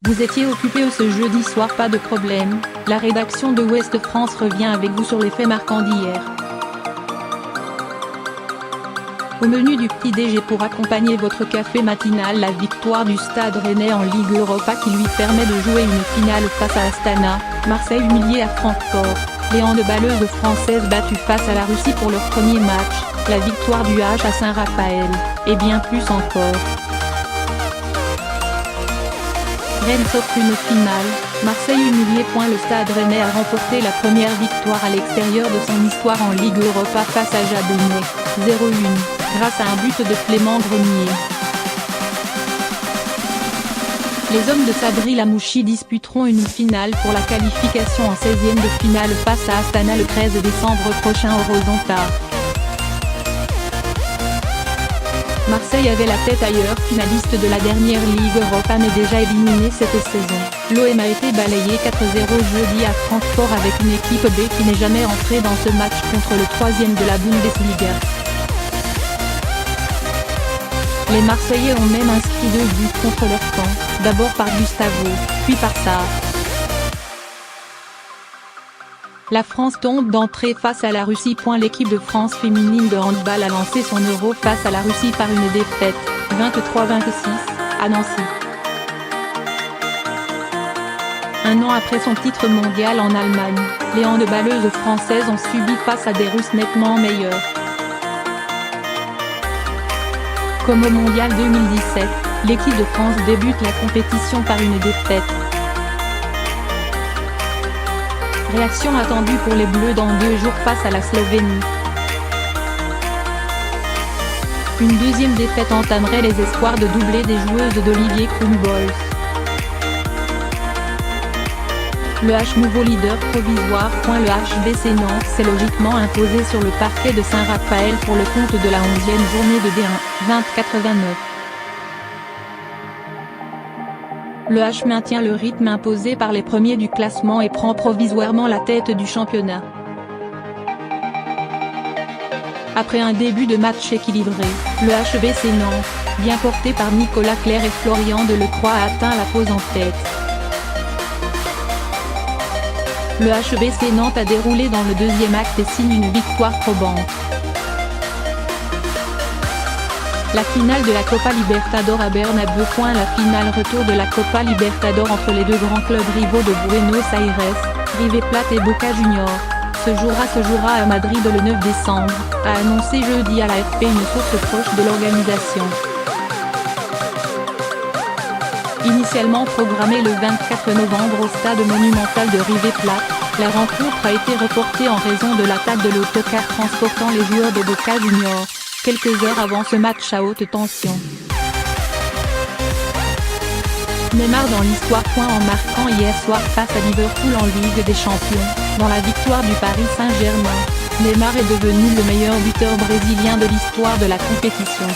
Vous étiez occupé ce jeudi soir, pas de problème, la rédaction de Ouest France revient avec vous sur les faits marquants d'hier. Au menu du petit-déj pour accompagner votre café matinal, la victoire du Stade Rennais en Ligue Europa qui lui permet de jouer une finale face à Astana, Marseille humilié à Francfort, les handballeuses françaises battues face à la Russie pour leur premier match, la victoire du H à Saint-Raphaël, et bien plus encore. Rennes s'offre une finale, Marseille humilié. Le Stade Rennais a remporté la première victoire à l'extérieur de son histoire en Ligue Europa face à Jablonec, 0-1, grâce à un but de Clément Grenier. Les hommes de Sabri Lamouchi disputeront une finale pour la qualification en 16e de finale face à Astana le 13 décembre prochain au Rosen Park. Marseille avait la tête ailleurs, finaliste de la dernière Ligue Europa mais déjà éliminé cette saison. L'OM a été balayé 4-0 jeudi à Francfort avec une équipe B qui n'est jamais entrée dans ce match contre le 3e de la Bundesliga. Les Marseillais ont même inscrit 2 buts contre leur camp, d'abord par Gustavo, puis par Sarr. La France tombe d'entrée face à la Russie. L'équipe de France féminine de handball a lancé son Euro face à la Russie par une défaite, 23-26, à Nancy. Un an après son titre mondial en Allemagne, les handballeuses françaises ont subi face à des Russes nettement meilleurs. Comme au mondial 2017, l'équipe de France débute la compétition par une défaite. Réaction attendue pour les Bleus dans 2 jours face à la Slovénie. Une deuxième défaite entamerait les espoirs de doubler des joueuses d'Olivier Krumbholz. Le H nouveau leader provisoire. Le HBC Nantes s'est logiquement imposé sur le parquet de Saint-Raphaël pour le compte de la 11e journée de D1, 20-89. Le H maintient le rythme imposé par les premiers du classement et prend provisoirement la tête du championnat. Après un début de match équilibré, le HBC Nantes, bien porté par Nicolas Clerc et Florian Delecroix, a atteint la pose en tête. Le HBC Nantes a déroulé dans le deuxième acte et signe une victoire probante. La finale de la Copa Libertadores à Bernabéu. La finale retour de la Copa Libertadores entre les 2 grands clubs rivaux de Buenos Aires, River Plate et Boca Juniors, se jouera à Madrid le 9 décembre, a annoncé jeudi à l'AFP une source proche de l'organisation. Initialement programmée le 24 novembre au stade monumental de River Plate, la rencontre a été reportée en raison de l'attaque de l'autocar transportant les joueurs de Boca Juniors, quelques heures avant ce match à haute tension. Neymar dans l'histoire. En marquant hier soir face à Liverpool en Ligue des Champions, dans la victoire du Paris Saint-Germain, Neymar est devenu le meilleur buteur brésilien de l'histoire de la compétition.